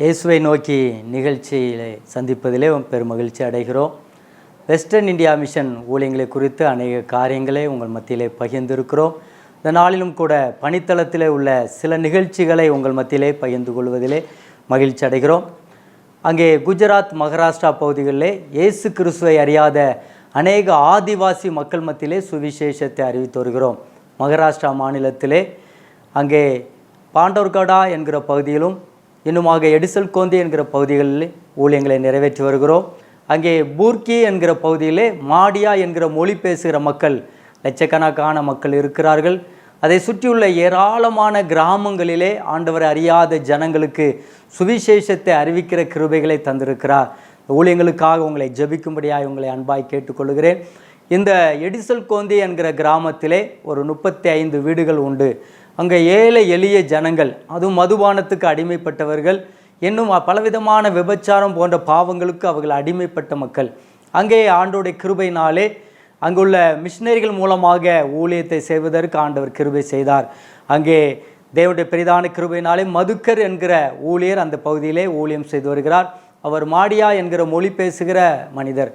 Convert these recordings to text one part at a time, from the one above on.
இயேசுவை நோக்கி நிகழ்ச்சியிலே சந்திப்பதிலே பெரும் மகிழ்ச்சி அடைகிறோம். வெஸ்டர்ன் இந்தியா மிஷன் ஊழியங்களை குறித்து அநேக காரியங்களை உங்கள் மத்தியிலே பகிர்ந்திருக்கிறோம். இந்த நாளிலும் கூட பணித்தளத்திலே உள்ள சில நிகழ்ச்சிகளை உங்கள் மத்தியிலே பகிர்ந்து கொள்வதிலே மகிழ்ச்சி அடைகிறோம். அங்கே குஜராத், மகாராஷ்டிரா பகுதிகளிலே இயேசு கிறிஸ்துவை அறியாத அநேக ஆதிவாசி மக்கள் மத்தியிலே சுவிசேஷத்தை அறிவித்து வருகிறோம். மகாராஷ்டிரா மாநிலத்திலே அங்கே பாண்டவர்கடா என்கிற பகுதியிலும் இன்னுமாக எடிசல்கோந்தி என்கிற பகுதிகளில் ஊழியங்களை நிறைவேற்றி வருகிறோம். அங்கே பூர்க்கி என்கிற பகுதியிலே மாடியா என்கிற மொழி பேசுகிற மக்கள், லட்சக்கணக்கான மக்கள் இருக்கிறார்கள். அதை சுற்றியுள்ள ஏராளமான கிராமங்களிலே ஆண்டவரை அறியாத ஜனங்களுக்கு சுவிசேஷத்தை அறிவிக்கிற கிருபைகளை தந்திருக்கிறார். ஊழியங்களுக்காக உங்களை ஜெபிக்கும்படியாக உங்களை அன்பாய் கேட்டுக்கொள்கிறேன். இந்த எடிசல்கோந்தி என்கிற கிராமத்திலே ஒரு 35 வீடுகள் உண்டு. அங்கே ஏழை எளிய ஜனங்கள், அதுவும் மதுபானத்துக்கு அடிமைப்பட்டவர்கள், இன்னும் பலவிதமான விபச்சாரம் போன்ற பாவங்களுக்கு அவர்கள் அடிமைப்பட்ட மக்கள். அங்கே ஆண்டோடைய கிருபையினாலே அங்குள்ள மிஷினரிகள் மூலமாக ஊழியத்தை செய்வதற்கு ஆண்டவர் கிருபை செய்தார். அங்கே தேவனுடைய பெரிதான கிருபையினாலே மதுக்கர் என்கிற ஊழியர் அந்த பகுதியிலே ஊழியம் செய்து வருகிறார். அவர் மாடியா என்கிற மொழி பேசுகிற மனிதர்.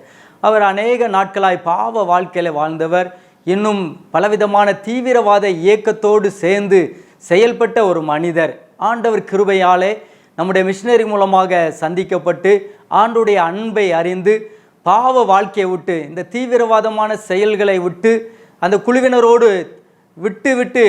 அவர் அநேக நாட்களாய் பாவ வாழ்க்கையில் வாழ்ந்தவர். இன்னும் பலவிதமான தீவிரவாத இயக்கத்தோடு சேர்ந்து செயல்பட்ட ஒரு மனிதர். ஆண்டவர் கிருபையாலே நம்முடைய மிஷினரி மூலமாக சந்திக்கப்பட்டு ஆண்டுடைய அன்பை அறிந்து பாவ வாழ்க்கையை விட்டு, இந்த தீவிரவாதமான செயல்களை விட்டு, அந்த குழுவினரோடு விட்டு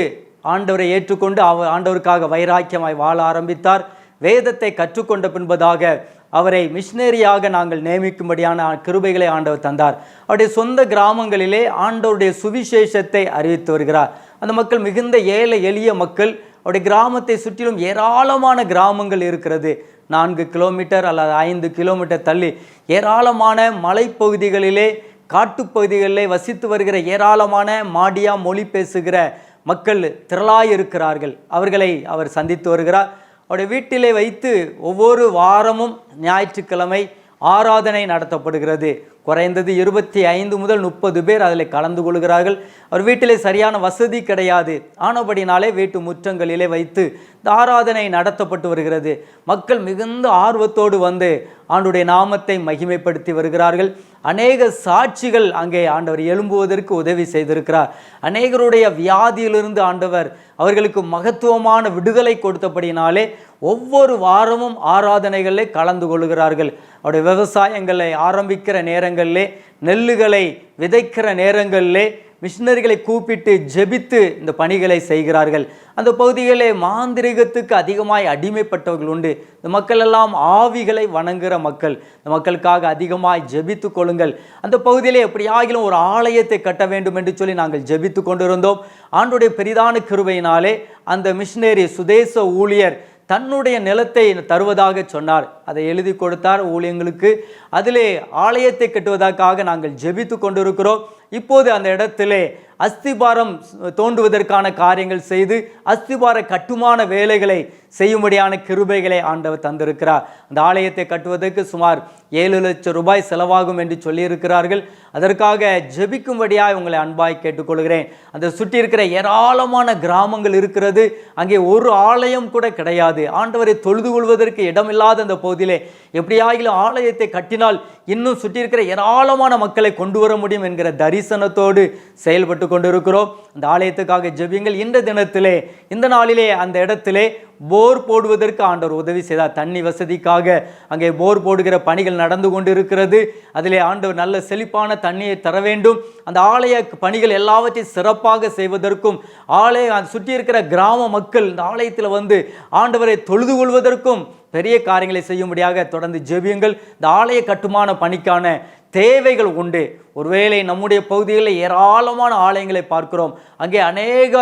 ஆண்டவரை ஏற்றுக்கொண்டு ஆண்டவருக்காக வைராக்கியமாய் வாழ ஆரம்பித்தார். வேதத்தை கற்றுக்கொண்ட பின்பதாக அவரை மிஷினரியாக நாங்கள் நியமிக்கும்படியான கிருபைகளை ஆண்டவர் தந்தார். அவருடைய சொந்த கிராமங்களிலே ஆண்டவருடைய சுவிசேஷத்தை அறிவித்து வருகிறார். அந்த மக்கள் மிகுந்த ஏழை எளிய மக்கள். அவருடைய கிராமத்தை சுற்றிலும் ஏராளமான கிராமங்கள் இருக்கிறது. 4 கிலோமீட்டர் அல்லது 5 கிலோமீட்டர் தள்ளி ஏராளமான மலைப்பகுதிகளிலே, காட்டுப்பகுதிகளிலே வசித்து வருகிற ஏராளமான மாடியா மொழி பேசுகிற மக்கள் திரளாய் இருக்கிறார்கள். அவர்களை அவர் சந்தித்து வருகிறார். அவருடைய வீட்டிலே வைத்து ஒவ்வொரு வாரமும் ஞாயிற்றுக்கிழமை ஆராதனை நடத்தப்படுகிறது. குறைந்தது 25 முதல் 30 பேர் அதில் கலந்து கொள்கிறார்கள். அவர் வீட்டிலே சரியான வசதி கிடையாது. ஆனபடினாலே வீட்டு முற்றங்களிலே வைத்து இந்த ஆராதனை நடத்தப்பட்டு வருகிறது. மக்கள் மிகுந்த ஆர்வத்தோடு வந்து ஆண்டுடைய நாமத்தை மகிமைப்படுத்தி வருகிறார்கள். அநேக சாட்சிகள் அங்கே ஆண்டவர் எழும்புவதற்கு உதவி செய்திருக்கிறார். அநேகருடைய வியாதியிலிருந்து ஆண்டவர் அவர்களுக்கு மகத்துவமான விடுதலை கொடுத்தபடினாலே ஒவ்வொரு வாரமும் ஆராதனைகளிலே கலந்து கொள்கிறார்கள். அவருடைய விவசாயங்களை ஆரம்பிக்கிற நேரங்களிலே, நெல்லுகளை விதைக்கிற நேரங்களிலே மிஷினரிகளை கூப்பிட்டு ஜெபித்து இந்த பணிகளை செய்கிறார்கள். அந்த பகுதிகளிலே மாந்திரிகத்துக்கு அதிகமாய் அடிமைப்பட்டவர்கள் உண்டு. இந்த மக்கள் எல்லாம் ஆவிகளை வணங்குகிற மக்கள். இந்த மக்களுக்காக அதிகமாய் ஜெபித்து கொள்ளுங்கள். அந்த பகுதியிலே எப்படியாகிலும் ஒரு ஆலயத்தை கட்ட வேண்டும் என்று சொல்லி நாங்கள் ஜெபித்து கொண்டிருந்தோம். ஆண்டுடைய பெரிதான கிருபையினாலே அந்த மிஷினரி சுதேச ஊழியர் தன்னுடைய நிலத்தை தருவதாக சொன்னார். அதை எழுதி கொடுத்தார் ஊழியங்களுக்கு. அதிலே ஆலயத்தை கட்டுவதற்காக நாங்கள் ஜெபித்து கொண்டிருக்கிறோம். இப்போது அந்த இடத்திலே அஸ்திபாரம் தோண்டுவதற்கான காரியங்கள் செய்து அஸ்திபார கட்டுமான வேலைகளை செய்யும்படியான கிருபைகளை ஆண்டவர் தந்திருக்கிறார். அந்த ஆலயத்தை கட்டுவதற்கு சுமார் 7 லட்சம் ரூபாய் செலவாகும் என்று சொல்லியிருக்கிறார்கள். அதற்காக ஜெபிக்கும்படியாக உங்களை அன்பாய் கேட்டுக்கொள்கிறேன். அந்த சுற்றி இருக்கிற ஏராளமான கிராமங்கள் இருக்கிறது. அங்கே ஒரு ஆலயம் கூட கிடையாது. ஆண்டவரை தொழுது கொள்வதற்கு இடமில்லாத அந்த பகுதியிலே எப்படியாகிலும் ஆலயத்தை கட்டினால் இன்னும் சுற்றி இருக்கிற ஏராளமான மக்களை கொண்டு வர முடியும் என்கிற தரிசனத்தோடு செயல்பட்டு கொண்டிருக்கிறோம். அந்த ஆலயத்துக்காக ஜெபியுங்கள். இந்த தினத்திலே, இந்த நாளிலே அந்த இடத்திலே போர் போடுவதற்கு ஆண்டவர் உதவி செய்தார். தண்ணி வசதிக்காக அங்கே போர் போடுகிற பணிகள் நடந்து கொண்டிருக்கிறது. அதிலே ஆண்டவர் நல்ல செழிப்பான தண்ணியை தர வேண்டும். அந்த ஆலய பணிகள் எல்லாவற்றையும் சிறப்பாக செய்வதற்கும், சுற்றி இருக்கிற கிராம மக்கள் இந்த ஆலயத்தில் வந்து ஆண்டவரை தொழுது கொள்வதற்கும் பெரிய காரியங்களை செய்யும்படியாக தொடர்ந்து ஜெபியுங்கள். இந்த ஆலய கட்டுமான பணிக்கான தேவைகள் உண்டு. ஒருவேளை நம்முடைய பகுதிகளில் ஏராளமான ஆலயங்களை பார்க்கிறோம். அங்கே அநேக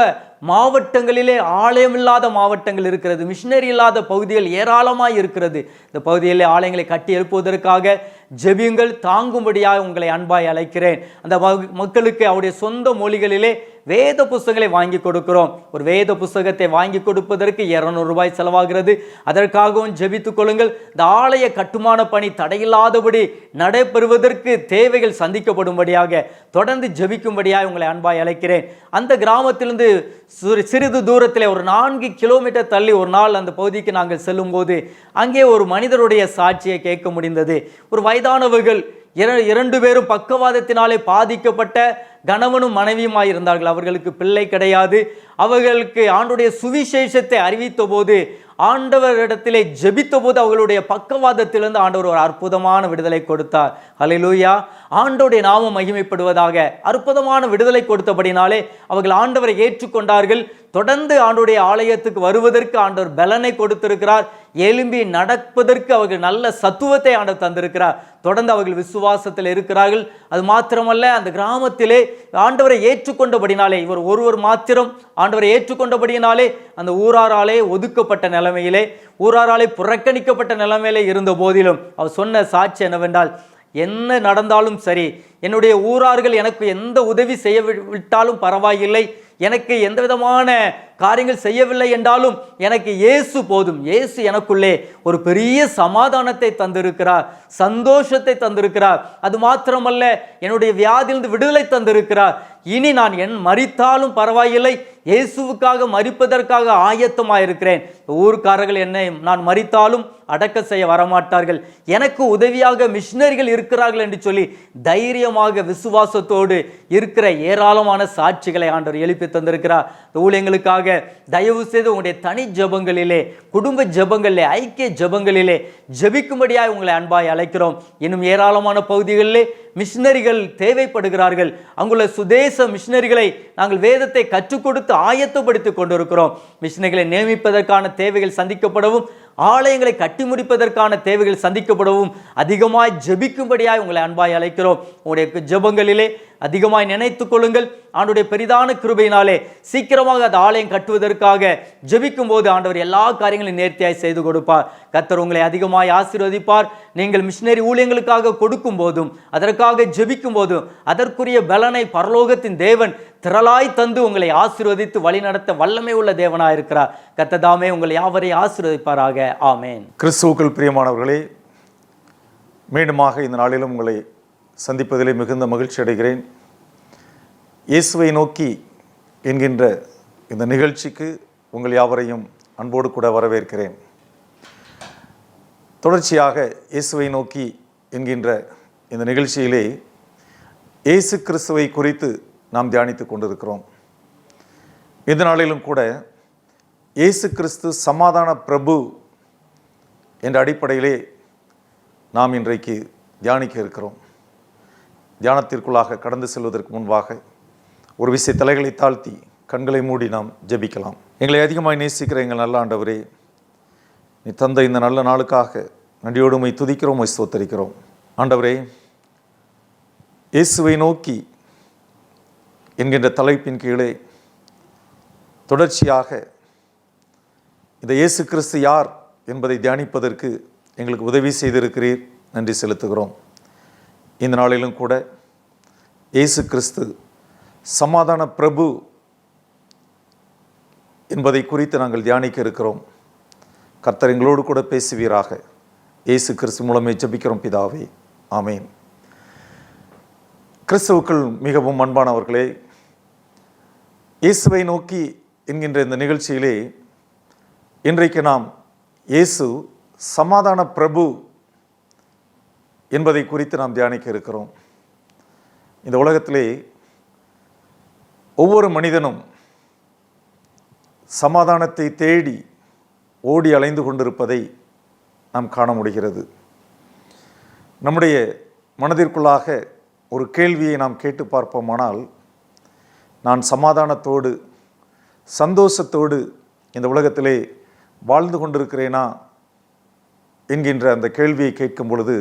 மாவட்டங்களிலே ஆலயம் இல்லாத மாவட்டங்கள் இருக்கிறது. மிஷினரி இல்லாத பகுதிகள் ஏராளமாய் இருக்கிறது. இந்த பகுதியிலே ஆலயங்களை கட்டி எழுப்புவதற்காக ஜெபியுங்கள். தாங்கும்படியாக உங்களை அன்பாய் அழைக்கிறேன். அந்த மக்களுக்கு அவருடைய சொந்த மொழிகளிலே வேத புஸ்தகங்களை வாங்கி கொடுக்கிறோம். ஒரு வேத புஸ்தகத்தை வாங்கி கொடுப்பதற்கு 200 ரூபாய் செலவாகிறது. அதற்காகவும் ஜெபித்துக் கொள்ளுங்கள். இந்த ஆலய கட்டுமான பணி தடையில்லாதபடி நடைபெறுவதற்கு தேவைகள் சந்திக்கப்படும்படியாக தொடர்ந்து ஜெபிக்கும்படியாக உங்களை அன்பாய் அழைக்கிறேன். அந்த கிராமத்திலிருந்து சிறிது தூரத்தில் ஒரு 4 கிலோமீட்டர் தள்ளி ஒரு நாள் அந்த பகுதிக்கு நாங்கள் செல்லும்போது அங்கே ஒரு மனிதருடைய சாட்சியை கேட்க முடிந்தது. ஒரு வயதானவர்கள் 2 பேரும் பக்கவாதத்தினாலே பாதிக்கப்பட்ட கணவனும் மனைவியுமாய் இருந்தார்கள். அவர்களுக்கு பிள்ளை கிடையாது. அவர்களுக்கு ஆண்டுடைய சுவிசேஷத்தை அறிவித்த போது, ஆண்டவரிடத்திலே ஜெபித்த போது அவர்களுடைய பக்கவாதத்திலிருந்து ஆண்டவர் ஒரு அற்புதமான விடுதலை கொடுத்தார். ஹல்லேலூயா! ஆண்டவருடைய நாமம் மகிமைப்படுவதாக. அற்புதமான விடுதலை கொடுத்தபடினாலே அவர்கள் ஆண்டவரை ஏற்றுக்கொண்டார்கள். தொடர்ந்து ஆண்டவருடைய ஆலயத்துக்கு வருவதற்கு ஆண்டவர் பலனை கொடுத்திருக்கிறார். எழும்பி நடப்பதற்கு அவர்கள் நல்ல சத்துவத்தை ஆண்டவர் தந்திருக்கிறார். தொடர்ந்து அவர்கள் விசுவாசத்தில் இருக்கிறார்கள். அது மாத்திரமல்ல, அந்த கிராமத்திலே ஆண்டவரை ஏற்றுக்கொண்டபடினாலே, இவர் ஒருவர் மாத்திரம் ஆண்டவரை ஏற்றுக்கொண்டபடியினாலே அந்த ஊராராலே ஒதுக்கப்பட்ட நிலைமையிலே, ஊராராலே புறக்கணிக்கப்பட்ட நிலைமையிலே இருந்த போதிலும் அவர் சொன்ன சாட்சி என்னவென்றால், என்ன நடந்தாலும் சரி, என்னுடைய ஊரார்கள் எனக்கு எந்த உதவி செய்ய விட்டாலும் பரவாயில்லை, எனக்கு எந்த விதமான காரியங்கள் செய்யவில்லை என்றாலும் எனக்கு இயேசு போதும். இயேசு எனக்குள்ளே ஒரு பெரிய சமாதானத்தை தந்திருக்கிறார், சந்தோஷத்தை தந்திருக்கிறார். அது மாத்திரமல்ல, என்னுடைய வியாதியிலிருந்து விடுதலை தந்திருக்கிறார். இனி நான் மரித்தாலும் பரவாயில்லை, இயேசுவுக்காக மரிப்பதற்காக ஆயத்தமாயிருக்கிறேன். ஊர்க்காரர்கள் என்னை நான் மரித்தாலும் அடக்க செய்ய வரமாட்டார்கள், எனக்கு உதவியாக மிஷினரிகள் இருக்கிறார்கள் என்று சொல்லி தைரியமாக விசுவாசத்தோடு இருக்கிற ஏராளமான சாட்சிகளை ஆண்டவர் எழுப்பி தந்திருக்கிறார். ஊழியங்களுக்காக தயவு செய்து உங்களுடைய தனி ஜெபங்களிலே, குடும்ப ஜெபங்களிலே, ஐக்கிய ஜெபங்களிலே ஜெபிக்கும்படியாக உங்களை அன்பாய் அழைக்கிறோம். இன்னும் ஏராளமான பகுதிகளிலே மிஷினரிகள் தேவைப்படுகிறார்கள். அங்குள்ள சுதேச மிஷினரிகளை நாங்கள் வேதத்தை கற்றுக் கொடுத்து ஆயத்தப்படுத்தி கொண்டிருக்கிறோம். மிஷினரிகளை நியமிப்பதற்கான தேவைகள் சந்திக்கப்படவும், ஆலயங்களை கட்டி முடிப்பதற்கான தேவைகள் சந்திக்கப்படவும் அதிகமாய் ஜெபிக்கும்படியாய் உங்களை அன்பாய் அழைக்கிறோம். உங்களுடைய ஜெபங்களிலே அதிகமாய் நினைத்துக் கொள்ளுங்கள். ஆண்டவருடைய பெரிதான கிருபையினாலே சீக்கிரமாக அந்த ஆலயம் கட்டுவதற்காக ஜெபிக்கும் போது ஆண்டவர் எல்லா காரியங்களையும் நேர்த்தியாய் செய்து கொடுப்பார். கர்த்தர் உங்களை அதிகமாய் ஆசீர்வதிப்பார். நீங்கள் மிஷினரி ஊழியங்களுக்காக கொடுக்கும் போதும், அதற்காக ஜெபிக்கும் போதும் அதற்குரிய பலனை பரலோகத்தின் தேவன் திரளாய் தந்து உங்களை ஆசீர்வதித்து வழிநடத்த வல்லமை உள்ள தேவனாய் இருக்கிறார். கர்த்தர் தாமே உங்களை யாவரையும் ஆசீர்வதிப்பாராக. ஆமென். கிறிஸ்துவுக்குள் பிரியமானவர்களே, மீண்டுமாக இந்த நாளிலும் உங்களை சந்திப்பதிலே மிகுந்த மகிழ்ச்சி அடைகிறேன். இயேசுவை நோக்கி என்கின்ற இந்த நிகழ்ச்சிக்கு உங்கள் யாவரையும் அன்போடு கூட வரவேற்கிறேன். தொடர்ச்சியாக இயேசுவை நோக்கி என்கின்ற இந்த நிகழ்ச்சியிலே இயேசு கிறிஸ்துவை குறித்து நாம் தியானித்து கொண்டிருக்கிறோம். இந்த நாளிலும் கூட இயேசு கிறிஸ்து சமாதான பிரபு என்ற அடிப்படையிலே நாம் இன்றைக்கு தியானிக்க இருக்கிறோம். தியானத்திற்குள்ளாக கடந்து செல்வதற்கு முன்பாக ஒரு விசை தலைகளை தாழ்த்தி கண்களை மூடி நாம் ஜெபிக்கலாம். எங்களை அதிகமாய் நேசிக்கிற எங்கள் நல்ல ஆண்டவரே, நீ தந்த இந்த நல்ல நாளுக்காக நன்றியோடு உம்மை துதிக்கிறோம், உம்மை ஸ்தோத்தரிக்கிறோம். ஆண்டவரே, இயேசுவை நோக்கி என்கின்ற தலைப்பின் கீழே தொடர்ச்சியாக இந்த இயேசு கிறிஸ்து யார் என்பதை தியானிப்பதற்கு எங்களுக்கு உதவி செய்திருக்கிறீர், நன்றி செலுத்துகிறோம். இந்த நாளிலும் கூட இயேசு கிறிஸ்து சமாதான பிரபு என்பதை குறித்து நாங்கள் தியானிக்க இருக்கிறோம். கர்த்தர் எங்களோடு கூட பேசுவீராக. இயேசு கிறிஸ்து மூலமே ஜெபிக்கிறோம் பிதாவே, ஆமேன். கிறிஸ்துவுக்குள் மிகவும் அன்பானவர்களே, இயேசுவை நோக்கி என்கின்ற இந்த நிகழ்ச்சியிலே இன்றைக்கு நாம் இயேசு சமாதான பிரபு என்பதை குறித்து நாம் தியானிக்க இருக்கிறோம். இந்த உலகத்திலே ஒவ்வொரு மனிதனும் சமாதானத்தை தேடி ஓடி அலைந்து கொண்டிருப்பதை நாம் காண முடிகிறது. நம்முடைய மனதிற்குள்ளாக ஒரு கேள்வியை நாம் கேட்டு பார்ப்போமானால், நான் சமாதானத்தோடு சந்தோஷத்தோடு இந்த உலகத்திலே வாழ்ந்து கொண்டிருக்கிறேனா என்கின்ற அந்த கேள்வியை கேட்கும் பொழுது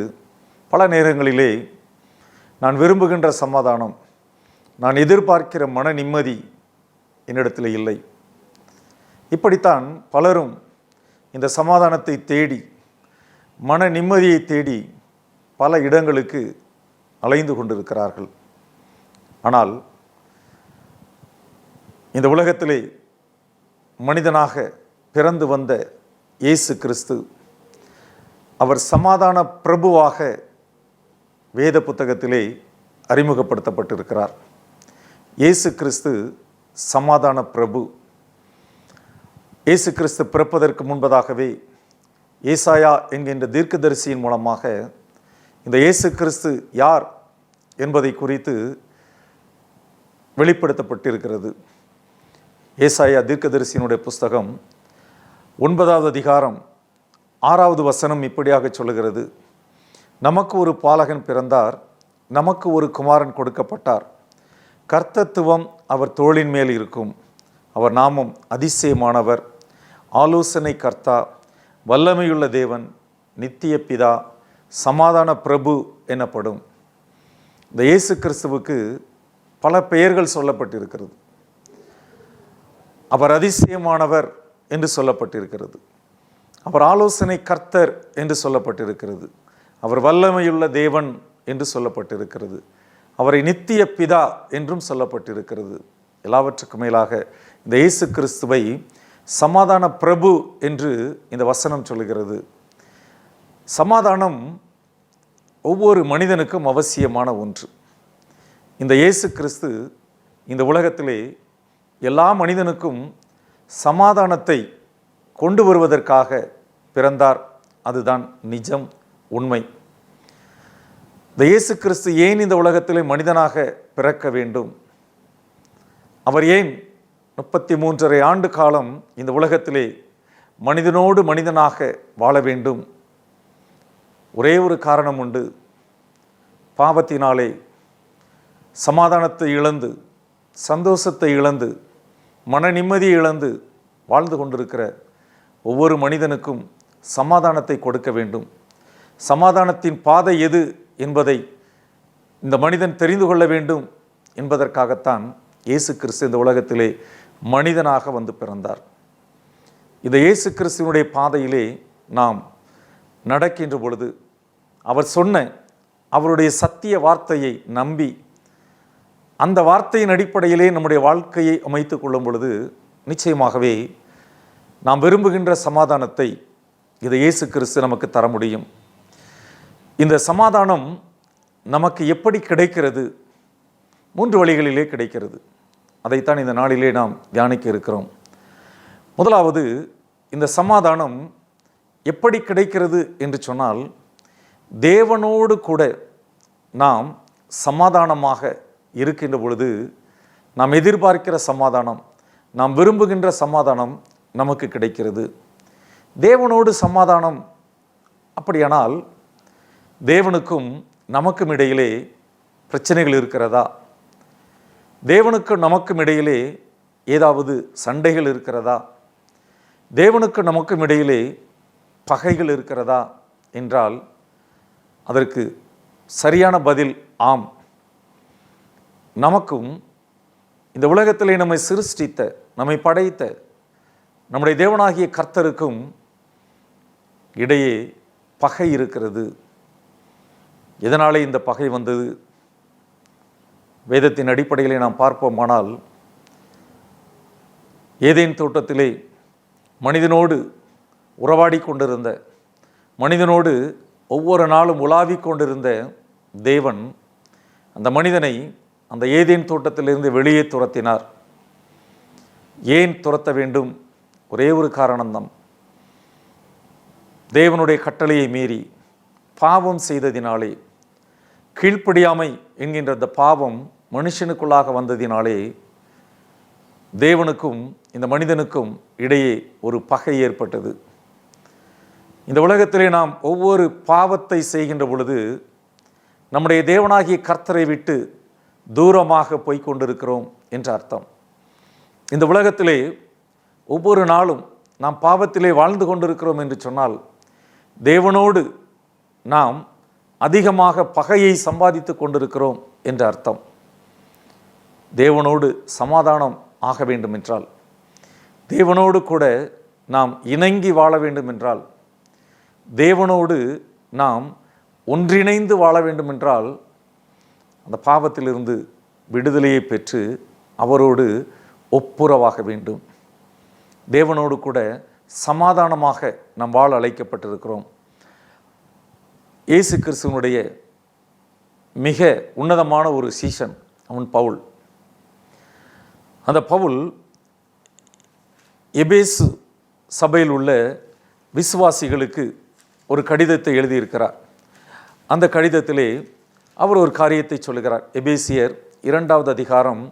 பல நேரங்களிலே நான் விரும்புகின்ற சமாதானம், நான் எதிர்பார்க்கிற மன நிம்மதி என்னிடத்தில் இல்லை. இப்படித்தான் பலரும் இந்த சமாதானத்தை தேடி, மன நிம்மதியை தேடி பல இடங்களுக்கு அலைந்து கொண்டிருக்கிறார்கள். ஆனால் இந்த உலகத்திலே மனிதனாக பிறந்து வந்த இயேசு கிறிஸ்து, அவர் சமாதான பிரபுவாக வேத புத்தகத்திலே அறிமுகப்படுத்தப்பட்டிருக்கிறார். இயேசு கிறிஸ்து சமாதான பிரபு. இயேசு கிறிஸ்து பிறப்பதற்கு முன்பதாகவே ஏசாயா என்கின்ற தீர்க்கதரிசியின் மூலமாக இந்த இயேசு கிறிஸ்து யார் என்பதை குறித்து வெளிப்படுத்தப்பட்டிருக்கிறது. ஏசாயா தீர்க்கதரிசியினுடைய புஸ்தகம் 9வது அதிகாரம் 6வது வசனம் இப்படியாக சொல்லுகிறது: நமக்கு ஒரு பாலகன் பிறந்தார், நமக்கு ஒரு குமாரன் கொடுக்கப்பட்டார், கர்த்தத்துவம் அவர் தோளின் மேல் இருக்கும். அவர் நாமம் அதிசயமானவர், ஆலோசனை கர்த்தா, வல்லமையுள்ள தேவன், நித்திய பிதா, சமாதான பிரபு எனப்படும். இந்த இயேசு கிறிஸ்துவுக்கு பல பெயர்கள் சொல்லப்பட்டிருக்கிறது. அவர் அதிசயமானவர் என்று சொல்லப்பட்டிருக்கிறது, அவர் ஆலோசனை கர்த்தர் என்று சொல்லப்பட்டிருக்கிறது, அவர் வல்லமையுள்ள தேவன் என்று சொல்லப்பட்டிருக்கிறது, அவரை நித்திய பிதா என்றும் சொல்லப்பட்டிருக்கிறது. எல்லாவற்றுக்கும் மேலாக இந்த இயேசு கிறிஸ்துவை சமாதான பிரபு என்று இந்த வசனம் சொல்லுகிறது. சமாதானம் ஒவ்வொரு மனிதனுக்கும் அவசியமான ஒன்று. இந்த இயேசு கிறிஸ்து இந்த உலகத்திலே எல்லா மனிதனுக்கும் சமாதானத்தை கொண்டு வருவதற்காக பிறந்தார். அதுதான் நிஜம், உண்மை. இந்த இயேசு கிறிஸ்து ஏன் இந்த உலகத்திலே மனிதனாக பிறக்க வேண்டும்? அவர் ஏன் 33.5 ஆண்டு காலம் இந்த உலகத்திலே மனிதனோடு மனிதனாக வாழ வேண்டும்? ஒரே ஒரு காரணம் உண்டு. பாவத்தினாலே சமாதானத்தை இழந்து, சந்தோஷத்தை இழந்து, மன நிம்மதியை இழந்து வாழ்ந்து கொண்டிருக்கிற ஒவ்வொரு மனிதனுக்கும் சமாதானத்தை கொடுக்க வேண்டும். சமாதானத்தின் பாதை எது என்பதை இந்த மனிதன் தெரிந்து கொள்ள வேண்டும் என்பதற்காகத்தான் இயேசு கிறிஸ்து இந்த உலகத்திலே மனிதனாக வந்து பிறந்தார். இந்த இயேசு கிறிஸ்துவனுடைய பாதையிலே நாம் நடக்கின்ற பொழுது, அவர் சொன்ன அவருடைய சத்திய வார்த்தையை நம்பி அந்த வார்த்தையின் அடிப்படையிலே நம்முடைய வாழ்க்கையை அமைத்து கொள்ளும் பொழுது நிச்சயமாகவே நாம் விரும்புகின்ற சமாதானத்தை இதை இயேசு கிறிஸ்து நமக்கு தர முடியும். இந்த சமாதானம் நமக்கு எப்படி கிடைக்கிறது? 3 வழிகளிலே கிடைக்கிறது. அதைத்தான் இந்த நாளிலே நாம் தியானிக்க இருக்கிறோம். முதலாவது, இந்த சமாதானம் எப்படி கிடைக்கிறது என்று சொன்னால், தேவனோடு கூட நாம் சமாதானமாக இருக்கின்ற பொழுது நாம் எதிர்பார்க்கிற சமாதானம், நாம் விரும்புகின்ற சமாதானம் நமக்கு கிடைக்கிறது. தேவனோடு சமாதானம் அப்படியானால் தேவனுக்கும் நமக்கும் இடையிலே பிரச்சனைகள் இருக்கிறதா? தேவனுக்கும் நமக்கும் இடையிலே ஏதாவது சண்டைகள் இருக்கிறதா? தேவனுக்கும் நமக்கும் இடையிலே பகைகள் இருக்கிறதா என்றால் அதற்கு சரியான பதில் ஆம். நமக்கும் இந்த உலகத்திலே நம்மை சிருஷ்டித்த, நம்மை படைத்த நம்முடைய தேவனாகிய கர்த்தருக்கும் இடையே பகை இருக்கிறது. எதனாலே இந்த பகை வந்தது? வேதத்தின் அடிப்படையிலே நாம் பார்ப்போமானால், ஏதேன் தோட்டத்திலே மனிதனோடு உறவாடி கொண்டிருந்த, மனிதனோடு ஒவ்வொரு நாளும் உலாவிக் கொண்டிருந்த தேவன் அந்த மனிதனை அந்த ஏதேன் தோட்டத்திலிருந்து வெளியே துரத்தினார். ஏன் துரத்த வேண்டும்? ஒரே ஒரு காரணம்தான். தேவனுடைய கட்டளையை மீறி பாவம் செய்ததினாலே, கீழ்ப்படியாமை என்கின்ற அந்த பாவம் மனுஷனுக்குள்ளாக வந்ததினாலே தேவனுக்கும் இந்த மனிதனுக்கும் இடையே ஒரு பகை ஏற்பட்டது. இந்த உலகத்திலே நாம் ஒவ்வொரு பாவத்தை செய்கின்ற பொழுது நம்முடைய தேவனாகிய கர்த்தரை விட்டு தூரமாக போய்கொண்டிருக்கிறோம் என்ற அர்த்தம். இந்த உலகத்திலே ஒவ்வொரு நாளும் நாம் பாவத்திலே வாழ்ந்து கொண்டிருக்கிறோம் என்று சொன்னால் தேவனோடு நாம் அதிகமாக பகையை சம்பாதித்து கொண்டிருக்கிறோம் என்ற அர்த்தம். தேவனோடு சமாதானம் ஆக வேண்டும் என்றால், தேவனோடு கூட நாம் இணங்கி வாழ வேண்டும் என்றால், தேவனோடு நாம் ஒன்றிணைந்து வாழ வேண்டும் என்றால், அந்த பாவத்திலிருந்து விடுதலையை பெற்று அவரோடு ஒப்புரவாக வேண்டும். தேவனோடு கூட சமாதானமாக நாம் வாழ அழைக்கப்பட்டிருக்கிறோம். இயேசு கிறிஸ்துவனுடைய மிக உன்னதமான ஒரு சீஷன் அவன் பவுல். அந்த பவுல் எபேசு சபையில் உள்ள விசுவாசிகளுக்கு ஒரு கடிதத்தை எழுதியிருக்கிறார். அந்த கடிதத்திலே அவர் ஒரு காரியத்தை சொல்லுகிறார். எபேசியர் 2வது அதிகாரம்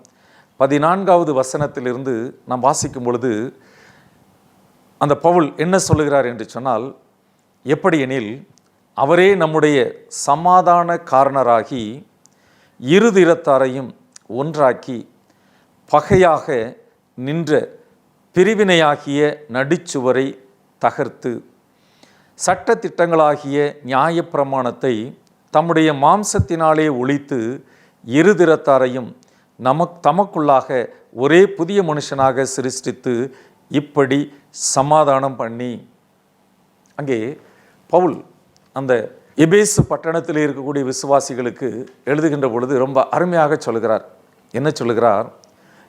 14வது வசனத்திலிருந்து நாம் வாசிக்கும் பொழுது அந்த பவுல் என்ன சொல்லுகிறார் என்று சொன்னால், எப்படி எனில், அவரே நம்முடைய சமாதான காரணராகி இருதிறத்தாரையும் ஒன்றாக்கி பகையாக நின்ற பிரிவினையாகிய நடிச்சுவரை தகர்த்து சட்ட திட்டங்களாகிய நியாயப்பிரமாணத்தை தம்முடைய மாம்சத்தினாலே ஒழித்து இருதிறத்தாரையும் தமக்குள்ளாக ஒரே புதிய மனுஷனாக சிருஷ்டித்து இப்படி சமாதானம் பண்ணி. அங்கே பவுல் அந்த எபேசு பட்டணத்தில் இருக்கக்கூடிய விசுவாசிகளுக்கு எழுதுகின்ற பொழுது ரொம்ப அருமையாக சொல்கிறார். என்ன சொல்லுகிறார்?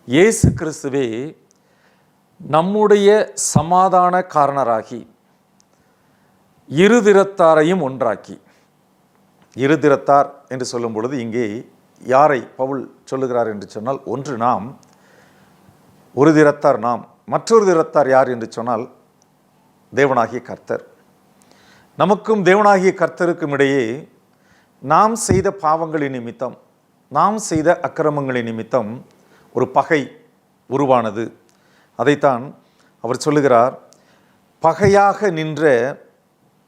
இயேசு கிறிஸ்துவே நம்முடைய சமாதான காரணராகி இருதிறத்தாரையும் ஒன்றாக்கி. இருதிறத்தார் என்று சொல்லும் பொழுது இங்கே யாரை பவுல் சொல்லுகிறார் என்று சொன்னால், ஒன்று நாம், ஒரு திறத்தார் நாம், மற்றொரு திறத்தார் யார் என்று சொன்னால் தேவனாகிய கர்த்தர். நமக்கும் தேவனாகிய கர்த்தருக்கும் இடையே நாம் செய்த பாவங்களின் நிமித்தம், நாம் செய்த அக்கிரமங்களின் நிமித்தம் ஒரு பகை உருவானது. அதைத்தான் அவர் சொல்லுகிறார், பகையாக நின்ற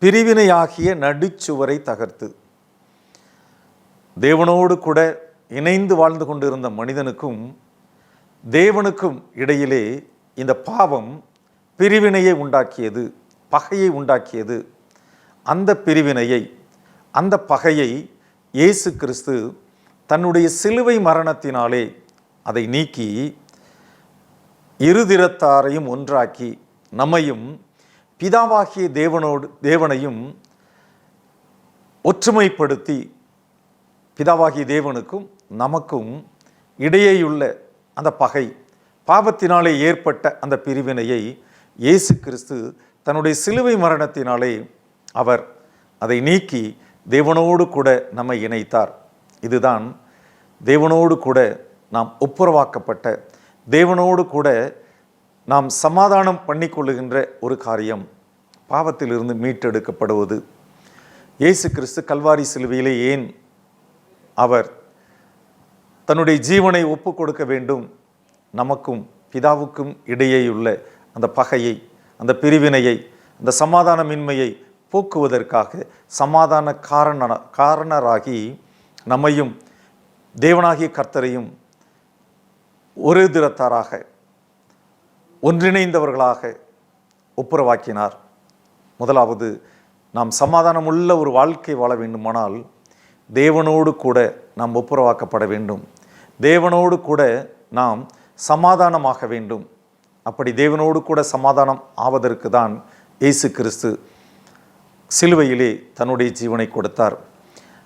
பிரிவினையாகிய நடுச்சுவரை தகர்த்து. தேவனோடு கூட இணைந்து வாழ்ந்து கொண்டிருந்த மனிதனுக்கும் தேவனுக்கும் இடையிலே இந்த பாவம் பிரிவினையை உண்டாக்கியது, பகையை உண்டாக்கியது. அந்த பிரிவினையை, அந்த பகையை இயேசு கிறிஸ்து தன்னுடைய சிலுவை மரணத்தினாலே அதை நீக்கி இருதிறத்தாரையும் ஒன்றாக்கி நம்மையும் பிதாவாகிய தேவனையும் ஒற்றுமைப்படுத்தி, பிதாவாகிய தேவனுக்கும் நமக்கும் இடையேயுள்ள அந்த பகை, பாவத்தினாலே ஏற்பட்ட அந்த பிரிவினையை இயேசு கிறிஸ்து தன்னுடைய சிலுவை மரணத்தினாலே அவர் அதை நீக்கி தேவனோடு கூட நம்மை இணைத்தார். இதுதான் தேவனோடு கூட நாம் ஒப்புரவாக்கப்பட்ட, தேவனோடு கூட நாம் சமாதானம் பண்ணிக்கொள்ளுகின்ற ஒரு காரியம், பாவத்திலிருந்து மீட்டெடுக்கப்படுவது. இயேசு கிறிஸ்து கல்வாரி சிலுவையிலே ஏன் அவர் தன்னுடைய ஜீவனை ஒப்பு கொடுக்க வேண்டும்? நமக்கும் பிதாவுக்கும் இடையேயுள்ள அந்த பகையை, அந்த பிரிவினையை, அந்த சமாதானமின்மையை போக்குவதற்காக சமாதான காரணராகி நம்மையும் தேவனாகிய கர்த்தரையும் ஒரு திறத்தாராக ஒன்றிணைந்தவர்களாக ஒப்புரவாக்கினார். முதலாவது, நாம் சமாதானமுள்ள ஒரு வாழ்க்கை வாழ வேண்டுமானால் தேவனோடு கூட நாம் ஒப்புரவாக்கப்பட வேண்டும். தேவனோடு கூட நாம் சமாதானமாக வேண்டும். அப்படி தேவனோடு கூட சமாதானம் ஆவதற்கு தான் இயேசு கிறிஸ்து சிலுவையிலே தன்னுடைய ஜீவனை கொடுத்தார்.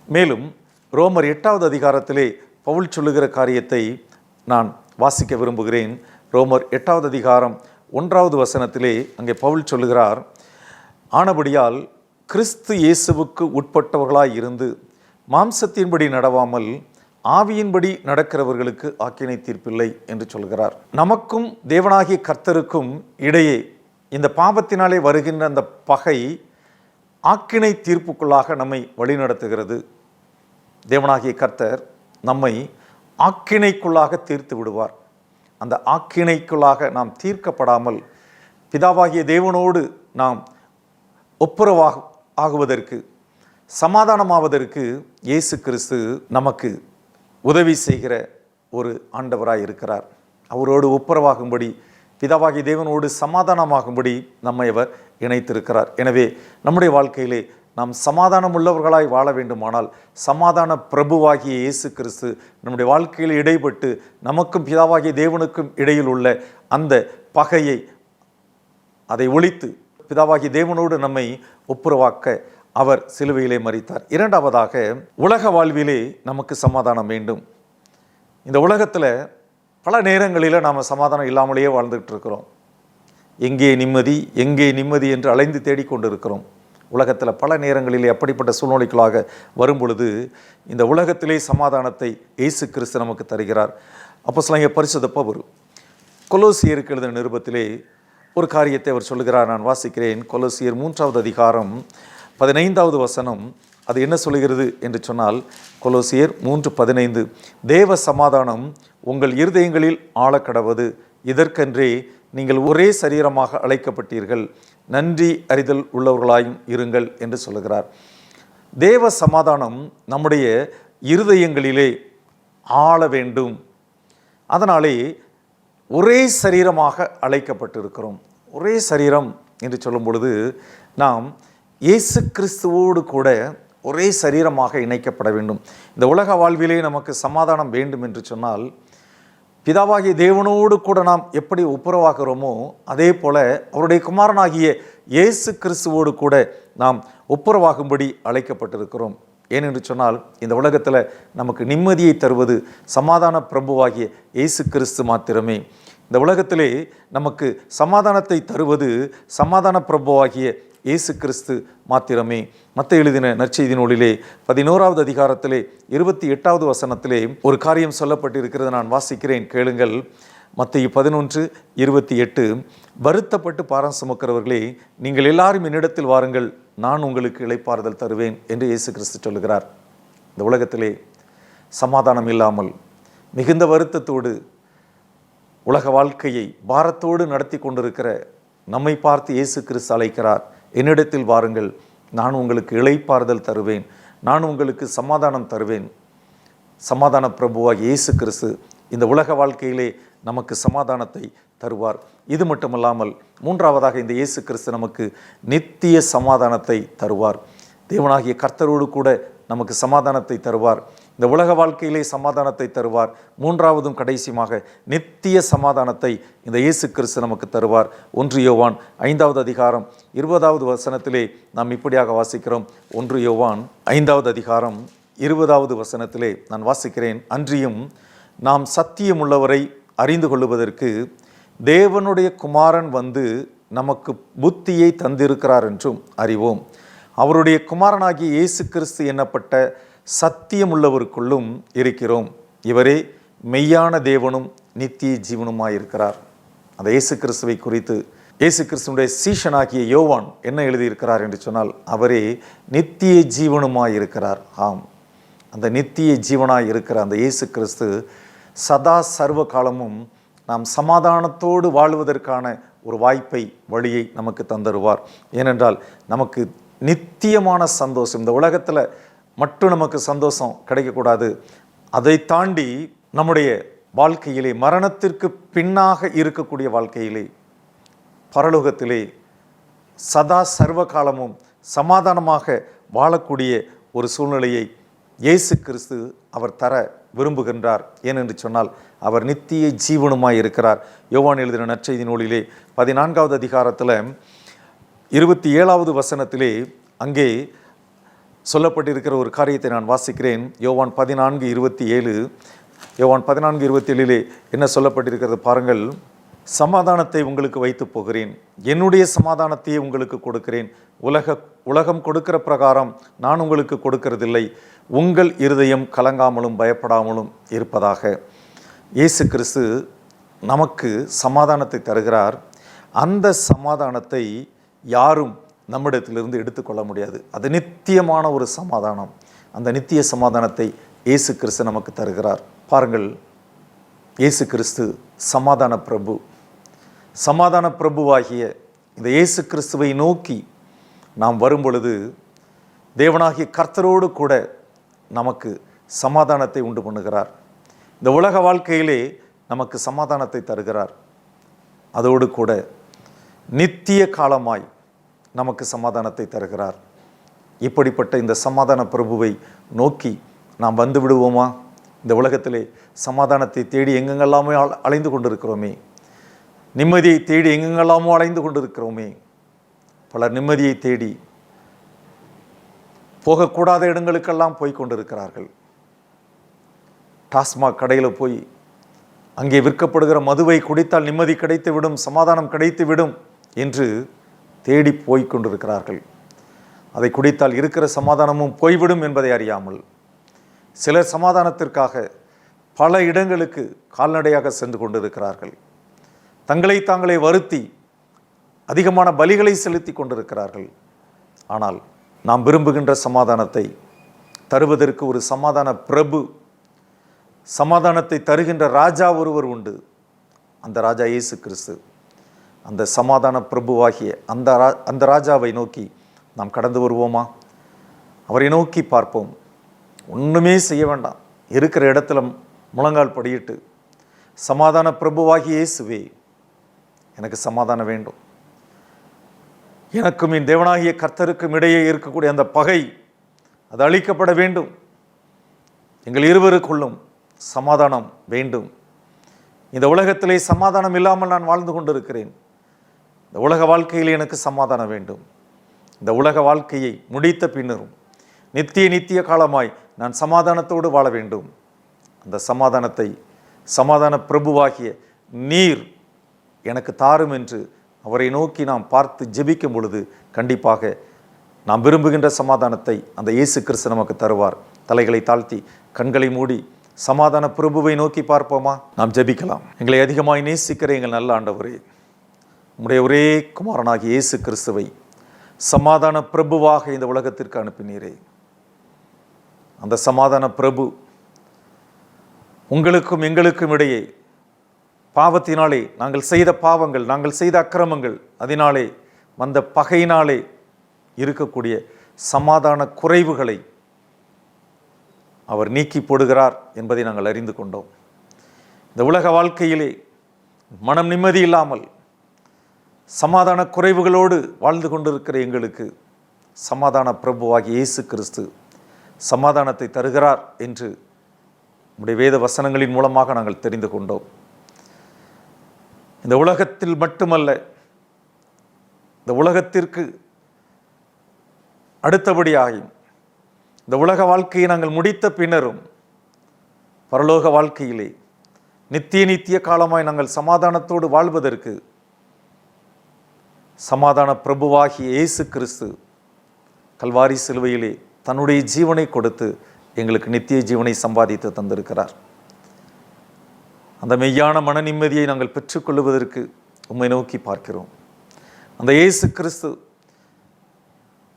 மேலும் ரோமர் 8வது அதிகாரத்திலே பவுல் சொல்லுகிற காரியத்தை நான் வாசிக்க விரும்புகிறேன். ரோமர் 8வது அதிகாரம் 1வது வசனத்திலே அங்கே பவுல் சொல்லுகிறார், ஆனபடியால் கிறிஸ்து இயேசுவுக்கு உட்பட்டவர்களாய் இருந்து மாம்சத்தின்படி நடவாமல் ஆவியின்படி நடக்கிறவர்களுக்கு ஆக்கினை தீர்ப்பில்லை என்று சொல்கிறார். நமக்கும் தேவனாகிய கர்த்தருக்கும் இடையே இந்த பாவத்தினாலே வருகின்ற அந்த பகை ஆக்கினை தீர்ப்புக்குள்ளாக நம்மை வழிநடத்துகிறது. தேவனாகிய கர்த்தர் நம்மை ஆக்கினைக்குள்ளாக தீர்த்து விடுவார். அந்த ஆக்கினைக்குள்ளாக நாம் தீர்க்கப்படாமல் பிதாவாகிய தேவனோடு நாம் ஆகுவதற்கு, சமாதானமாவதற்கு இயேசு கிறிஸ்து நமக்கு உதவி செய்கிற ஒரு ஆண்டவராய் இருக்கிறார். அவரோடு ஒப்புரவாகும்படி, பிதாவாகிய தேவனோடு சமாதானமாகும்படி நம்மை அவர் இணைத்திருக்கிறார். எனவே நம்முடைய வாழ்க்கையிலே நாம் சமாதானம் உள்ளவர்களாய் வாழ வேண்டுமானால் சமாதான பிரபுவாகிய இயேசு கிறிஸ்து நம்முடைய வாழ்க்கையில் இடைப்பட்டு நமக்கும் பிதாவாகிய தேவனுக்கும் இடையில் உள்ள அந்த பகையை, அதை ஒழித்து பிதாவாகிய தேவனோடு நம்மை ஒப்புரவாக்க அவர் சிலுவையிலே மரித்தார். இரண்டாவதாக, உலக வாழ்விலே நமக்கு சமாதானம் வேண்டும். இந்த உலகத்தில் பல நேரங்களில் நாம் சமாதானம் இல்லாமலேயே வாழ்ந்துகிட்டு இருக்கிறோம். எங்கே நிம்மதி, எங்கே நிம்மதி என்று அலைந்து தேடிக்கொண்டு இருக்கிறோம். உலகத்தில் பல நேரங்களிலே அப்படிப்பட்ட சூழ்நிலைகளாக வரும் பொழுது இந்த உலகத்திலே சமாதானத்தை இயேசு கிறிஸ்து நமக்கு தருகிறார். அப்போஸ்தலனாகிய பரிசுத்த பவுல் கொலோசியருக்கு எழுதின நிருபத்திலே ஒரு காரியத்தை அவர் சொல்லுகிறார். நான் வாசிக்கிறேன். கொலோசியர் 3வது அதிகாரம் 15வது வசனம். அது என்ன சொல்லுகிறது என்று சொன்னால், கொலோசியர் 3:15, தேவ சமாதானம் உங்கள் இருதயங்களில் ஆழக்கடவது, இதற்கென்றே நீங்கள் ஒரே சரீரமாக அழைக்கப்பட்டீர்கள், நன்றி அறிதல் உள்ளவர்களாயும் இருங்கள் என்று சொல்லுகிறார். தேவ சமாதானம் நம்முடைய இருதயங்களிலே ஆள வேண்டும். அதனாலே ஒரே சரீரமாக அழைக்கப்பட்டிருக்கிறோம். ஒரே சரீரம் என்று சொல்லும் பொழுது நாம் இயேசு கிறிஸ்துவோடு கூட ஒரே சரீரமாக இணைக்கப்பட வேண்டும். இந்த உலக வாழ்விலே நமக்கு சமாதானம் வேண்டும் என்று சொன்னால், பிதாவாகிய தேவனோடு கூட நாம் எப்படி ஒப்புரவாகிறோமோ அதே போல அவருடைய குமாரனாகிய இயேசு கிறிஸ்துவோடு கூட நாம் ஒப்புரவாகும்படி அழைக்கப்பட்டிருக்கிறோம். ஏனென்று சொன்னால், இந்த உலகத்தில் நமக்கு நிம்மதியை தருவது சமாதான பிரபுவாகிய இயேசு கிறிஸ்து மாத்திரமே. இந்த உலகத்திலே நமக்கு சமாதானத்தை தருவது சமாதான பிரபுவாகிய இயேசு கிறிஸ்து மாத்திரமே. மத்தேயு எழுதின நற்செய்தி நூலிலே 11வது அதிகாரத்திலே 28வது வசனத்திலே ஒரு காரியம் சொல்லப்பட்டிருக்கிறது. நான் வாசிக்கிறேன், கேளுங்கள். மத்தேயு 11:28, வருத்தப்பட்டு பாரம் சுமக்கிறவர்களே, நீங்கள் எல்லாரும் என்னிடத்தில் வாருங்கள், நான் உங்களுக்கு இளைப்பாறுதல் தருவேன் என்று இயேசு கிறிஸ்து சொல்லுகிறார். இந்த உலகத்திலே சமாதானம் இல்லாமல் மிகுந்த வருத்தத்தோடு உலக வாழ்க்கையை பாரத்தோடு நடத்தி கொண்டிருக்கிற நம்மை பார்த்து இயேசு கிறிஸ்து அழைக்கிறார். என்னிடத்தில் வாருங்கள், நான் உங்களுக்கு இளைப்பாறுதல் தருவேன், நான் உங்களுக்கு சமாதானம் தருவேன். சமாதான பிரபுவாகிய இயேசு கிறிஸ்து இந்த உலக வாழ்க்கையிலே நமக்கு சமாதானத்தை தருவார். இது மட்டுமல்லாமல் மூன்றாவதாக இந்த இயேசு கிறிஸ்து நமக்கு நித்திய சமாதானத்தை தருவார். தேவனாகிய கர்த்தரோடு கூட நமக்கு சமாதானத்தை தருவார். இந்த உலக வாழ்க்கையிலே சமாதானத்தை தருவார். மூன்றாவதும் கடைசியாக நித்திய சமாதானத்தை இந்த இயேசு கிறிஸ்து நமக்கு தருவார். 1 யோவான் 5வது அதிகாரம் 20வது வசனத்திலே நாம் இப்படியாக வாசிக்கிறோம். 1 யோவான் 5வது அதிகாரம் 20வது வசனத்திலே நான் வாசிக்கிறேன், அன்றியும் நாம் சத்தியமுள்ளவரை அறிந்து கொள்ளுவதற்கு தேவனுடைய குமாரன் வந்து நமக்கு புத்தியை தந்திருக்கிறார் என்றும் அறிவோம். அவருடைய குமாரனாகிய இயேசு கிறிஸ்து என்னப்பட்ட சத்தியமுள்ளவருக்குள்ளும் இருக்கிறோம். இவரே மெய்யான தேவனும் நித்திய ஜீவனுமாயிருக்கிறார். அந்த இயேசு கிறிஸ்துவை குறித்து இயேசு கிறிஸ்துடைய சீஷனாகிய யோவான் என்ன எழுதியிருக்கிறார் என்று சொன்னால், அவரே நித்திய ஜீவனுமாயிருக்கிறார். ஆம், அந்த நித்திய ஜீவனாய் இருக்கிற அந்த இயேசு கிறிஸ்து சதா சர்வ காலமும் நாம் சமாதானத்தோடு வாழ்வதற்கான ஒரு வாய்ப்பை, வழியை நமக்கு தந்தருவார். ஏனென்றால் நமக்கு நித்தியமான சந்தோஷம், இந்த உலகத்தில் மட்டும் நமக்கு சந்தோஷம் கிடைக்கக்கூடாது. அதை தாண்டி நம்முடைய வாழ்க்கையிலே, மரணத்திற்கு பின்னாக இருக்கக்கூடிய வாழ்க்கையிலே, பரலோகத்திலே சதா சர்வ காலமும் சமாதானமாக வாழக்கூடிய ஒரு சூழ்நிலையை இயேசு கிறிஸ்து அவர் தர விரும்புகின்றார். ஏனென்று சொன்னால், அவர் நித்திய ஜீவனுமாய் இருக்கிறார். யோவான் எழுதின நற்செய்தி நூலிலே 14வது அதிகாரத்தில் 27வது வசனத்திலே அங்கே சொல்லப்பட்டிருக்கிற ஒரு காரியத்தை நான் வாசிக்கிறேன். யோவான் 14:27, யோவான் 14:27 என்ன சொல்லப்பட்டிருக்கிறது பாருங்கள். சமாதானத்தை உங்களுக்கு வைத்து போகிறேன், என்னுடைய சமாதானத்தையே உங்களுக்கு கொடுக்கிறேன். உலகம் கொடுக்கிற பிரகாரம் நான் உங்களுக்கு கொடுக்கிறதில்லை. உங்கள் இருதயம் கலங்காமலும் பயப்படாமலும் இருப்பதாக. இயேசு கிறிஸ்து நமக்கு சமாதானத்தை தருகிறார். அந்த சமாதானத்தை யாரும் நம்மிடத்திலிருந்து எடுத்துக்கொள்ள முடியாது. அது நித்தியமான ஒரு சமாதானம். அந்த நித்திய சமாதானத்தை இயேசு கிறிஸ்து நமக்கு தருகிறார். பாருங்கள், இயேசு கிறிஸ்து சமாதான பிரபு. சமாதான பிரபுவாகிய இந்த இயேசு கிறிஸ்துவை நோக்கி நாம் வரும் பொழுது தேவனாகிய கர்த்தரோடு கூட நமக்கு சமாதானத்தை உண்டு பண்ணுகிறார். இந்த உலக வாழ்க்கையிலே நமக்கு சமாதானத்தை தருகிறார். அதோடு கூட நித்திய காலமாய் நமக்கு சமாதானத்தை தருகிறார். இப்படிப்பட்ட இந்த சமாதான பிரபுவை நோக்கி நாம் வந்து விடுவோமா? இந்த உலகத்திலே சமாதானத்தை தேடி எங்கெங்கெல்லாமே அலைந்து கொண்டிருக்கிறோமே, நிம்மதியை தேடி எங்கெங்கெல்லாமோ அலைந்து கொண்டிருக்கிறோமே. பலர் நிம்மதியை தேடி போகக்கூடாத இடங்களுக்கெல்லாம் போய் கொண்டிருக்கிறார்கள். டாஸ்மாக் கடையில் போய் அங்கே விற்கப்படுகிற மதுவை குடித்தால் நிம்மதி கிடைத்து விடும், சமாதானம் கிடைத்து விடும் என்று தேடி போய் கொண்டிருக்கிறார்கள். அதை குடித்தால் இருக்கிற சமாதானமும் போய்விடும் என்பதை அறியாமல் சிலர் சமாதானத்திற்காக பல இடங்களுக்கு கால்நடையாக சென்று கொண்டிருக்கிறார்கள். தங்களை தாங்களே வருத்தி அதிகமான பலிகளை செலுத்தி கொண்டிருக்கிறார்கள். ஆனால் நாம் விரும்புகின்ற சமாதானத்தை தருவதற்கு ஒரு சமாதான பிரபு, சமாதானத்தை தருகின்ற ராஜா ஒருவர் உண்டு. அந்த ராஜா இயேசு கிறிஸ்து. அந்த சமாதான பிரபுவாகிய அந்த ராஜாவை நோக்கி நாம் கடந்து வருவோமா? அவரை நோக்கி பார்ப்போம். ஒன்றுமே செய்ய வேண்டாம், இருக்கிற இடத்துல முழங்கால் படியிட்டு, சமாதான பிரபுவாகிய இயேசுவே, எனக்கு சமாதானம் வேண்டும். எனக்கும் என் தேவனாகிய கர்த்தருக்கும் இடையே இருக்கக்கூடிய அந்த பகை அது அழிக்கப்பட வேண்டும். எங்கள் இருவருக்குள்ளும் சமாதானம் வேண்டும். இந்த உலகத்திலே சமாதானம் இல்லாமல் நான் வாழ்ந்து கொண்டிருக்கிறேன். இந்த உலக வாழ்க்கையில் எனக்கு சமாதானம் வேண்டும். இந்த உலக வாழ்க்கையை முடித்த பின்னரும் நித்திய காலமாய் நான் சமாதானத்தோடு வாழ வேண்டும். அந்த சமாதானத்தை சமாதான பிரபுவாகிய நீர் எனக்கு தாரும் என்று அவரை நோக்கி நாம் பார்த்து ஜெபிக்கும் பொழுது கண்டிப்பாக நாம் விரும்புகின்ற சமாதானத்தை அந்த இயேசு கிறிஸ்து நமக்கு தருவார். தலைகளை தாழ்த்தி கண்களை மூடி சமாதான பிரபுவை நோக்கி பார்ப்போமா? நாம் ஜெபிக்கலாம். எங்களை அதிகமாய் நேசிக்கிற எங்கள் நல்ல ஆண்டவரே, உம்முடைய ஒரே குமாரனாகிய இயேசு கிறிஸ்துவை சமாதான பிரபுவாக இந்த உலகத்திற்கு அனுப்பினீரே. அந்த சமாதான பிரபு உங்களுக்கும் எங்களுக்கும் இடையே பாவத்தினாலே, நாங்கள் செய்த பாவங்கள், நாங்கள் செய்த அக்கிரமங்கள், அதனாலே வந்த பகையினாலே இருக்கக்கூடிய சமாதான குறைவுகளை அவர் நீக்கி போடுகிறார் என்பதை நாங்கள் அறிந்து கொண்டோம். இந்த உலக வாழ்க்கையிலே மனம் நிம்மதி இல்லாமல் சமாதான குறைவுகளோடு வாழ்ந்து கொண்டிருக்கிற எங்களுக்கு சமாதான பிரபுவாகிய இயேசு கிறிஸ்து சமாதானத்தை தருகிறார் என்று நம்முடைய வேத வசனங்களின் மூலமாக நாங்கள் தெரிந்து கொண்டோம். இந்த உலகத்தில் மட்டுமல்ல, இந்த உலகத்திற்கு அடுத்தபடியாகும் இந்த உலக வாழ்க்கையை நாங்கள் முடித்த பின்னரும் பரலோக வாழ்க்கையிலே நித்திய காலமாய் நாங்கள் சமாதானத்தோடு வாழ்வதற்கு சமாதான பிரபுவாகிய இயேசு கிறிஸ்து கல்வாரி சிலுவையிலே தன்னுடைய ஜீவனை கொடுத்து எங்களுக்கு நித்திய ஜீவனை சம்பாதித்து தந்திருக்கிறார். அந்த மெய்யான மன நிம்மதியை நாங்கள் பெற்றுக்கொள்வதற்கு உம்மை நோக்கி பார்க்கிறோம். அந்த இயேசு கிறிஸ்து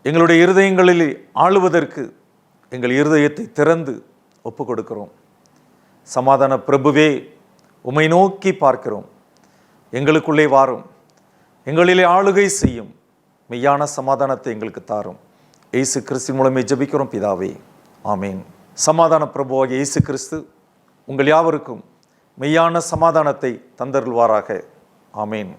எங்களுடைய இருதயங்களில் ஆளுவதற்கு எங்கள் இருதயத்தை திறந்து ஒப்பு கொடுக்கிறோம். சமாதான பிரபுவே, உம்மை நோக்கி பார்க்கிறோம். எங்களுக்குள்ளே வாரும், எங்களிலே ஆளுகை செய்யும், மெய்யான சமாதானத்தை எங்களுக்கு தாரும். இயேசு கிறிஸ்து மூலமே ஜெபிக்கிறோம் பிதாவே, ஆமீன். சமாதான பிரபுவாகிய இயேசு கிறிஸ்து உங்கள் யாவருக்கும் மெய்யான சமாதானத்தை தந்தருள்வாராக. ஆமீன்.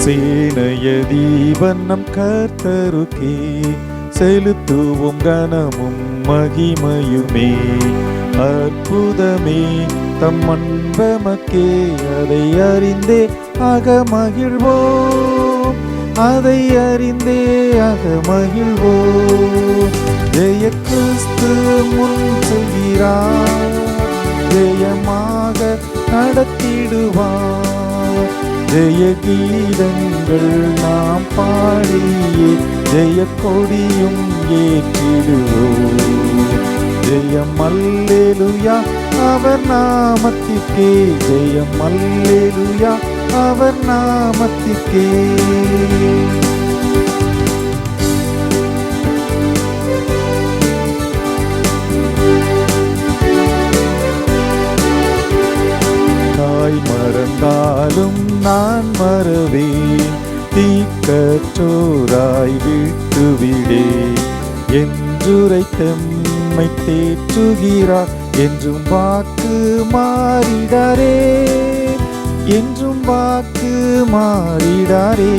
சேனைய தீபன் நம் கர்த்தருக்கே செலுத்துவோம் கனமும் மகிமையுமே. அற்புதமே தம் அன்பமக்கே, அதை அறிந்தே அகமகிழ்வோம், அதை அறிந்தே அகமகிழ்வோம். ஜெய கிறிஸ்து முன் செல்கிறார், ஜெயமாக நடத்திடுவார். ஜெய கீதங்கள் நாம் பாடியே ஜெய கொடியும் ஏற்றிடுவோம். ஜெயம் அல்லேலூயா அவர் நாமத்திற்கே, ஜெயம் அல்லேலூயா அவர் நாமத்திற்கே. தாய் மறந்தாலும் நான் மறவேன், தீக்கற்றோராய் விட்டுவிடே. என்றுரைத்தம்மை தேற்றுகிறார், என்றும் வாக்கு மாறிடாரே, என்றும் வாக்கு மாறிடாரே.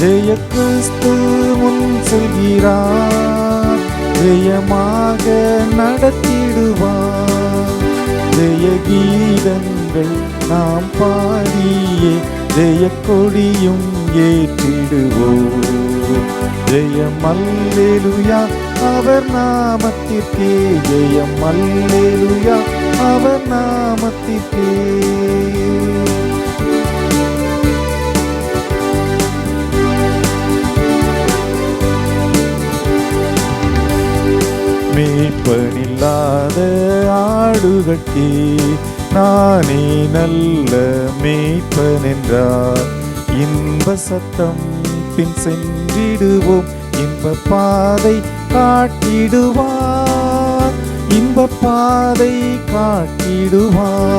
ஜெய கிறிஸ்து முன் செல்கிறார், ஜெயமாக நடத்திடுவார். ஜெய கீதங்கள் நாம் பாடியே ஜெய கொடியும் ஏற்றிடுவோம். ஜெயம் அல்லேலூயா அவர் நாமத்திற்கே, ஜெயம் அல்லேலூயா அவர் நாமத்திற்கே. அவர்க்கே நானே நல்ல மேய்ப்பன் என்றார். இன்ப சத்தம் பின் சென்றிடுவோம், இன்ப பாதை காட்டிடுவார், இன்ப பாதை காட்டிடுவார்.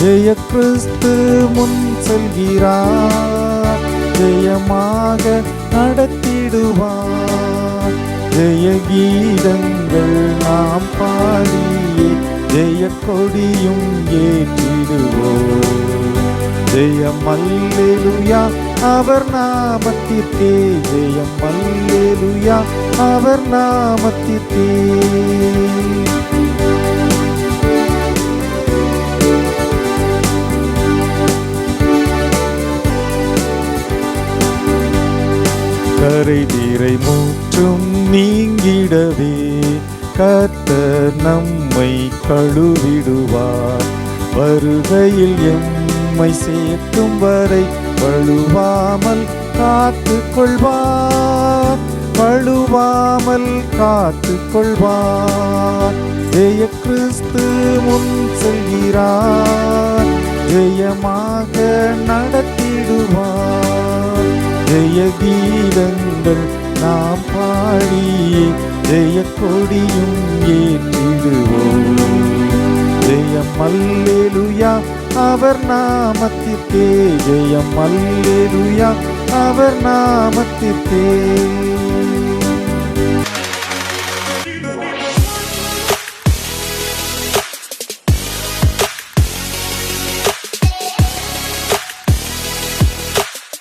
ஜெய கிறிஸ்து முன் செல்கிறார், ஜெயமாக நடத்திடுவார். ஜெய கீதங்கள் நாம் பாடியே ஜெய கொடியும் ஏற்றிடுவோம். ஜெயம் அல்லேலூயா அவர் நாமத்திற்கே, ஜெயம் அல்லேலூயா அவர் நாமத்திற்கே. கரை தீரை மூற்றும் நீங்கிடவே கர்த்தர் நம்மை கழுவிடுவார். வருகையில் எம்மை சேர்க்கும் வரை வழுவாமல் காத்து கொள்வார், வழுவாமல் காத்து கொள்வார். ஜெய கிறிஸ்து முன் செல்கிறார், ஜெயமாக நடத்திடுவார். ஜெய கீதங்கள் நாம் பாடியே ஜெய கொடியும் ஏற்றிடுவோம். ஜெயம் அல்லேலூயா அவர் நாமத்திற்கே, ஜெயம் அல்லேலூயா அவர் நாமத்திற்கே.